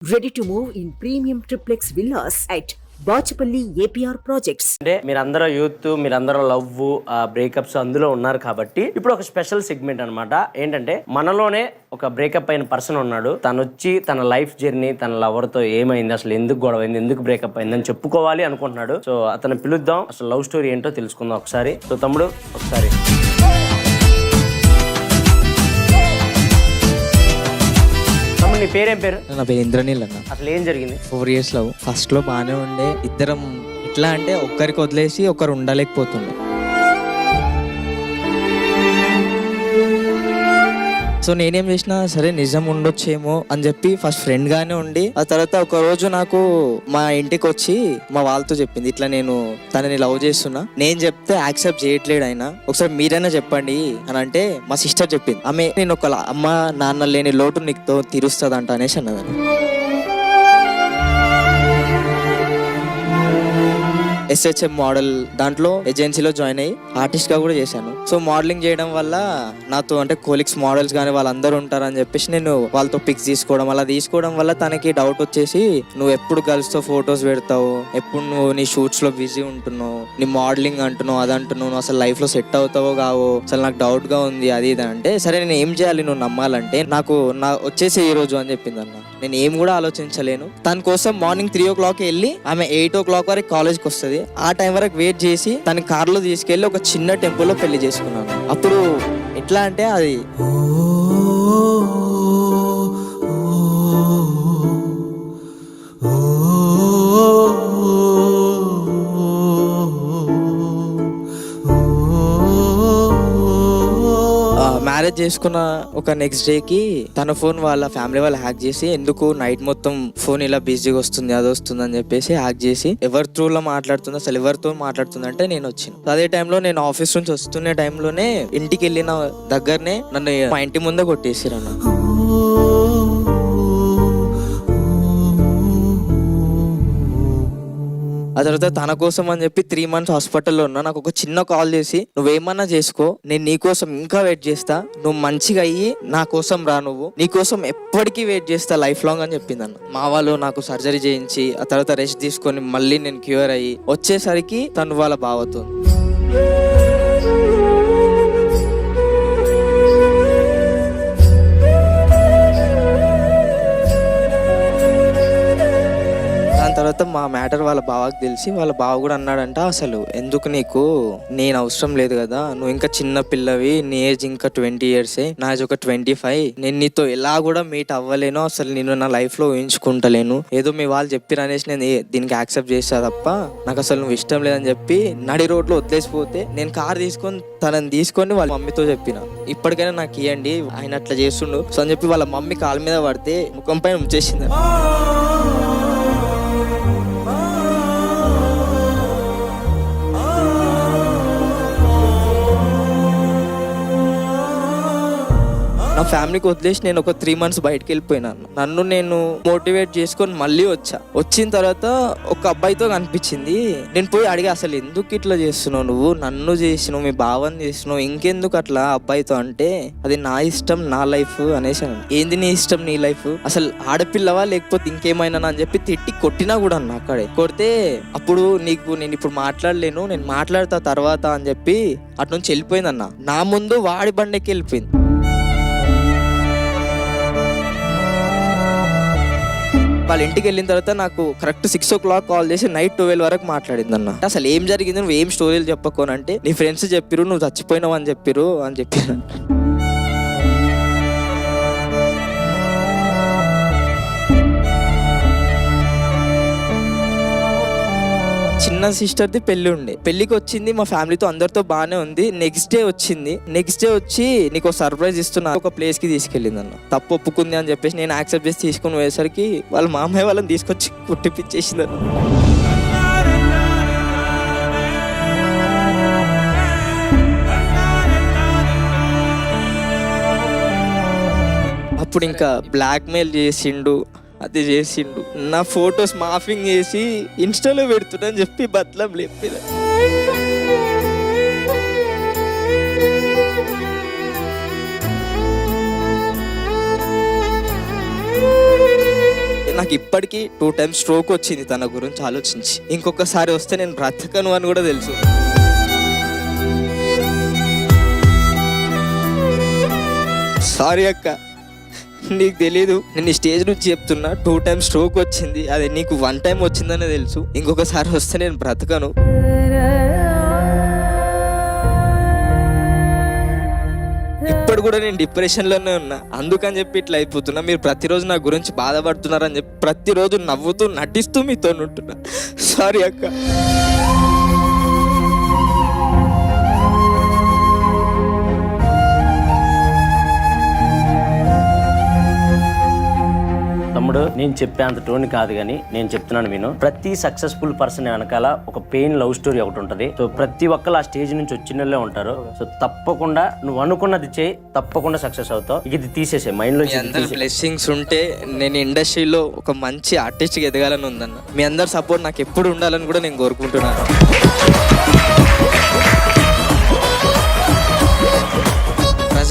Ready to move in premium triplex villas at Bachupally APR projects. అంటే మీరందరూ youth, మీరందరూ love, breakups అందులో ఉన్నారు కాబట్టి ఇప్పుడు ఒక స్పెషల్ సెగ్మెంట్ అనమాట. ఏంటంటే మనలోనే ఒక బ్రేకప్ అయిన పర్సన్ ఉన్నాడు. తను వచ్చి తన లైఫ్ జర్నీ, తన లవర్ తో ఏమైంది, అసలు ఎందుకు గొడవ అయింది, ఎందుకు బ్రేకప్ అయింది అని చెప్పుకోవాలి అనుకుంటున్నాడు. సో అతను పిలుద్దాం, అసలు లవ్ స్టోరీ ఏంటో తెలుసుకుందాం ఒకసారి. సో తమ్ముడు ఒకసారి. నీ పేరేం పేరు? నా పేరు ఇంద్రనీల్ అన్న. అసలు ఏం జరిగింది? 4 years లవ్. ఫస్ట్ లో బాగానే ఉండే, ఇద్దరం ఎట్లా అంటే ఒక్కరికి వదిలేసి ఒకరు ఉండలేకపోతుండే. సో నేనేం చేసినా సరే నిజం ఉండొచ్చేమో అని చెప్పి ఫస్ట్ ఫ్రెండ్ గానే ఉండి, ఆ తర్వాత ఒక రోజు నాకు మా ఇంటికి వచ్చి మా వాళ్ళతో చెప్పింది, ఇట్లా నేను తనని లవ్ చేస్తున్నా. నేను చెప్తే యాక్సెప్ట్ చేయట్లేడు ఆయన, ఒకసారి మీరైనా చెప్పండి అని అంటే మా సిస్టర్ చెప్పింది. ఆమె నేను ఒక అమ్మ నాన్న లేని లోటు నీకు తీరుస్తుందంట అనేసి అన్నదని. SHM మోడల్ దాంట్లో ఏజెన్సీలో జాయిన్ అయ్యి ఆర్టిస్ట్ గా కూడా చేశాను. సో మోడలింగ్ చేయడం వల్ల నాతో అంటే కోలిక్స్ మోడల్స్ కానీ వాళ్ళందరూ ఉంటారని చెప్పేసి నేను వాళ్ళతో పిక్స్ తీసుకోవడం, అలా తీసుకోవడం వల్ల తనకి డౌట్ వచ్చేసి, నువ్వు ఎప్పుడు గర్ల్స్ తో ఫొటోస్ పెడతావు, ఎప్పుడు నువ్వు నీ షూట్స్ లో బిజీ ఉంటున్నావు, నీ మోడలింగ్ అంటున్నావు, అది అంటున్నావు, నువ్వు అసలు లైఫ్ లో సెట్ అవుతావో కావో, అసలు నాకు డౌట్ గా ఉంది అది ఇది అంటే, సరే నేను ఏం చేయాలి నువ్వు నమ్మాలంటే, నాకు వచ్చేసి ఈ రోజు అని చెప్పింది అన్న. నేను ఏం కూడా ఆలోచించలేను. తన కోసం మార్నింగ్ 3 o'clock వెళ్ళి ఆమె 8 o'clock వరకు కాలేజ్కి వస్తుంది. ఆ టైం వరకు వెయిట్ చేసి తన కార్లో తీసుకెళ్లి ఒక చిన్న టెంపుల్లో పెళ్లి చేసుకున్నాను. అప్పుడు ఎట్లా అంటే అది మ్యారేజ్ చేసుకున్న ఒక నెక్స్ట్ డేకి తన ఫోన్ వాళ్ళ ఫ్యామిలీ వాళ్ళు హ్యాక్ చేసి, ఎందుకు నైట్ మొత్తం ఫోన్ ఇలా బిజీగా వస్తుంది అది వస్తుంది అని చెప్పేసి హ్యాక్ చేసి ఎవరి త్రూలో మాట్లాడుతుంది, అసలు ఎవరితో మాట్లాడుతుంది అంటే నేను వచ్చాను. అదే టైంలో నేను ఆఫీస్ నుంచి వస్తున్న టైంలోనే ఇంటికి వెళ్ళిన దగ్గరనే నన్ను మా ఇంటి ముందే కొట్టేసిరన్న. ఆ తర్వాత తన కోసం అని చెప్పి 3 months హాస్పిటల్లో ఉన్నా. నాకు ఒక చిన్న కాల్ చేసి, నువ్వేమన్నా చేసుకో, నేను నీ కోసం ఇంకా వెయిట్ చేస్తా, నువ్వు మంచిగా అయ్యి నా కోసం రా, నువ్వు నీ కోసం ఎప్పటికీ వెయిట్ చేస్తా లైఫ్ లాంగ్ అని చెప్పింది అన్న. మా వాళ్ళు నాకు సర్జరీ చేయించి ఆ తర్వాత రెస్ట్ తీసుకొని మళ్ళీ నేను క్యూర్ అయ్యి వచ్చేసరికి తను వాళ్ళ బావతో తర్వాత మా మ్యాటర్ వాళ్ళ బావకి తెలిసి, వాళ్ళ బావ కూడా అన్నాడంట, అసలు ఎందుకు నీకు, నేను అవసరం లేదు కదా, నువ్వు ఇంకా చిన్న పిల్లవి, నీ ఏజ్ ఇంకా 20 years, నా ఏజ్ ఒక 25, నేను నీతో ఎలా కూడా మీట్ అవ్వలేను, అసలు నేను నా లైఫ్ లో ఊహించుకుంటలేను, ఏదో మీ వాళ్ళు చెప్పిరు అనేసి నేను దీనికి యాక్సెప్ట్ చేస్తా తప్ప నాకు అసలు నువ్వు ఇష్టం లేదని చెప్పి నడి రోడ్లో వదిలేసిపోతే, నేను కార్ తీసుకొని తనని తీసుకొని వాళ్ళ మమ్మీతో చెప్పిన, ఇప్పటికైనా నాకు ఇవ్వండి, ఆయన అట్లా చేస్తుండు సో అని చెప్పి వాళ్ళ మమ్మీ కాళ్ళ మీద పడితే ముఖం పైన ఉంచేసింది. నా ఫ్యామిలీకి వదిలేసి నేను ఒక 3 months బయటకు వెళ్ళిపోయినాను. నన్ను నేను మోటివేట్ చేసుకొని మళ్ళీ వచ్చిన తర్వాత ఒక అబ్బాయితో కనిపించింది. నేను పోయి అడిగా, అసలు ఎందుకు ఇట్లా చేస్తున్నావు, నువ్వు నన్ను చేసినావు, మీ భావాన్ని చేసినావు, ఇంకెందుకు అట్లా అబ్బాయితో అంటే, అది నా ఇష్టం నా లైఫ్ అనేసి. ఏంది నీ ఇష్టం నీ లైఫ్, అసలు ఆడపిల్లవా లేకపోతే ఇంకేమైనా అని చెప్పి తిట్టి కొట్టినా కూడా అన్న. అక్కడే కొడితే అప్పుడు నేను ఇప్పుడు మాట్లాడలేను, నేను మాట్లాడతా తర్వాత అని చెప్పి అటు నుంచి వెళ్ళిపోయిందన్న. నా ముందు వాడి బండికి వెళ్ళిపోయింది. వాళ్ళ ఇంటికి వెళ్ళిన తర్వాత నాకు కరెక్ట్ 6 o'clock కాల్ చేసి నైట్ 12 వరకు మాట్లాడింది అన్న. అసలు ఏం జరిగింది, నువ్వు ఏం స్టోరీలు చెప్పకోనంటే, నీ ఫ్రెండ్స్ చెప్పిరు నువ్వు చచ్చిపోయినావు అని చెప్పిరు అని చెప్పారు. చిన్న సిస్టర్ది పెళ్లి ఉండే, పెళ్లికి వచ్చింది, మా ఫ్యామిలీతో అందరితో బాగానే ఉంది. నెక్స్ట్ డే వచ్చి నీకు సర్ప్రైజ్ ఇస్తున్నా, ఒక ప్లేస్ కి తీసుకెళ్ళింది అన్న. తప్పు ఒప్పుకుంది అని చెప్పేసి నేను యాక్సెప్ట్ చేసి తీసుకుని పోయేసరికి వాళ్ళ మామయ్య వాళ్ళని తీసుకొచ్చి కుట్టిపిచ్చేసింది అన్న. అప్పుడు ఇంకా బ్లాక్ మెయిల్ చేసిండు, అది చేసిండు, నా ఫొటోస్ మాఫింగ్ చేసి ఇన్స్టాలో పెడుతున్నా అని చెప్పి బతలం లేపిన. నాకు ఇప్పటికీ 2 times స్ట్రోక్ వచ్చింది తన గురించి ఆలోచించి. ఇంకొకసారి వస్తే నేను బ్రతకను అని కూడా తెలుసు. సారీ అక్క, నీకు తెలీదు, నేను ఈ స్టేజ్ నుంచి చెప్తున్నా. 2 times స్ట్రోక్ వచ్చింది, అది నీకు 1 time వచ్చిందనే తెలుసు. ఇంకొకసారి వస్తే నేను బ్రతకను. ఇప్పుడు కూడా నేను డిప్రెషన్లోనే ఉన్నా, అందుకని చెప్పి ఇట్లా అయిపోతున్నా. మీరు ప్రతిరోజు నా గురించి బాధపడుతున్నారని చెప్పి ప్రతిరోజు నవ్వుతూ నటిస్తూ మీతో ఉంటున్నా. సారీ అక్క. తమ్ముడు, నేను చెప్పే అంత టోన్ కాదు కానీ నేను చెప్తున్నాను విను. ప్రతి సక్సెస్ఫుల్ పర్సన్ వెనకాల ఒక పెయిన్ లవ్ స్టోరీ ఒకటి ఉంటుంది. సో ప్రతి ఒక్కరు ఆ స్టేజ్ నుంచి వచ్చిన ఉంటారు. సో తప్పకుండా నువ్వు అనుకున్నది చేయి, తప్పకుండా సక్సెస్ అవుతావు. ఇది తీసేసే మైండ్ లో. అందరు బ్లెస్సింగ్స్ ఉంటే నేను ఇండస్ట్రీలో ఒక మంచి ఆర్టిస్ట్గా ఎదగాలని ఉందన్న. మీ అందరు సపోర్ట్ నాకు ఎప్పుడు ఉండాలని కూడా నేను కోరుకుంటున్నాను.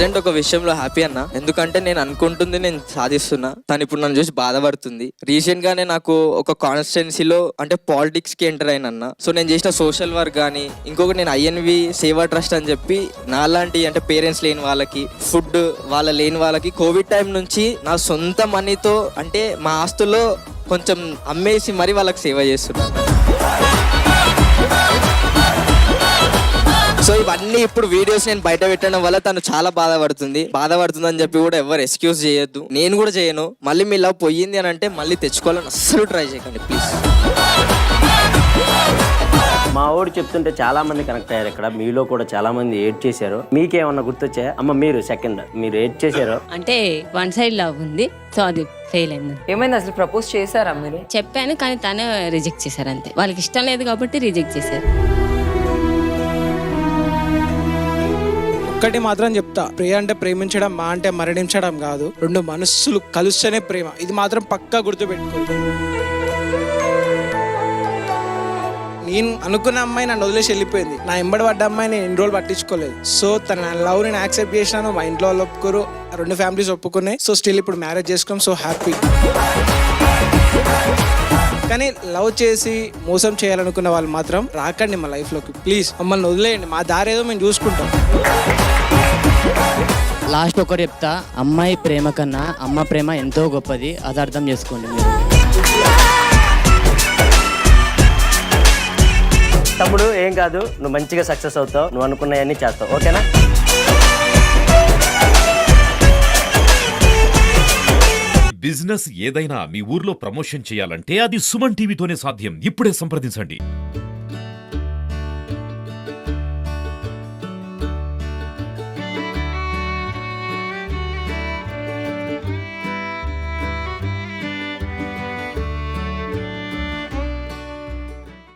ప్రజెంట్ ఒక విషయంలో హ్యాపీ అన్న, ఎందుకంటే నేను అనుకుంటుంది నేను సాధిస్తున్నా. తను ఇప్పుడు నన్ను చూసి బాధపడుతుంది. రీసెంట్ గానే నాకు ఒక కాన్స్టిట్యున్సీలో అంటే పాలిటిక్స్ కి ఎంటర్ అయినన్న. సో నేను చేసిన సోషల్ వర్క్ కానీ, ఇంకొకటి నేను INV సేవా ట్రస్ట్ అని చెప్పి నాలాంటి అంటే పేరెంట్స్ లేని వాళ్ళకి, ఫుడ్ వాళ్ళ లేని వాళ్ళకి కోవిడ్ టైం నుంచి నా సొంత మనీతో అంటే మా ఆస్తుల్లో కొంచెం అమ్మేసి మరి వాళ్ళకి సేవ చేస్తున్నాను. సో ఇవన్నీ ఇప్పుడు వీడియోస్ నేను బయట పెట్టడం వల్ల తను చాలా బాధపడుతుందని చెప్పి కూడా ఎవరు ఎక్స్క్యూజ్ చేయొద్దు, నేను కూడా చేయను. మళ్ళీ మీ లవ్ పోయింది అని అంటే మళ్ళీ తెచ్చుకోవాలని అస్సలు ట్రై చేయకండి ప్లీజ్. మా ఊడు చెప్తుంటే చాలా మంది కనెక్ట్ అయ్యారు. ఇక్కడ మీలో కూడా చాలా మంది ఏడ్ చేశారు. మీకేమన్నా గుర్తొచ్చాయా? అమ్మ మీరు సెకండ్, మీరు ఏడ్ చేశారు అంటే 1 side లవ్ ఉంది, సో అది ఫెయిల్ అయింది. ఏమైంది అసలు? ప్రపోజ్ చేశారా మీరు? చెప్పాను కానీ తనే రిజెక్ట్ చేశారు అంతే. వాళ్ళకి ఇష్టం లేదు కాబట్టి రిజెక్ట్ చేశారు. ఒక్కటి మాత్రం చెప్తా, ప్రియ అంటే ప్రేమించడం, మా అంటే మరణించడం కాదు. 2 మనస్సులు కలుస్తేనే ప్రేమ. ఇది మాత్రం పక్కా గుర్తుపెట్టుకోండి. నేను అనుకున్న అమ్మాయి నన్ను వదిలేసి వెళ్ళిపోయింది. నా ఎంబడి పడ్డ అమ్మాయి నేను 2 రోజులు పట్టించుకోలేదు. సో తన లవ్ నేను యాక్సెప్ట్ చేసినాను. మా ఇంట్లో వాళ్ళు ఒప్పుకోరు, 2 ఫ్యామిలీస్ ఒప్పుకున్నాయి. సో స్టిల్ ఇప్పుడు మ్యారేజ్ చేసుకున్నాం. So happy. కానీ లవ్ చేసి మోసం చేయాలనుకున్న వాళ్ళు మాత్రం రాకండి మా లైఫ్లోకి ప్లీజ్. మమ్మల్ని వదిలేయండి, మా దారి ఏదో మేము చూసుకుంటాం. లాస్ట్ ఒకటి చెప్తా, అమ్మాయి ప్రేమ కన్నా అమ్మ ప్రేమ ఎంతో గొప్పది, అది అర్థం చేసుకోండి మీరు. తమ్ముడు ఏం కాదు, నువ్వు మంచిగా సక్సెస్ అవుతావు, నువ్వు అనుకున్నవన్నీ చేస్తావు, ఓకేనా? బిజినెస్ ఏదైనా మీ ఊర్లో ప్రమోషన్ చేయాలంటే అది సుమన్ టీవీతోనే సాధ్యం. ఇప్పుడే సంప్రదించండి.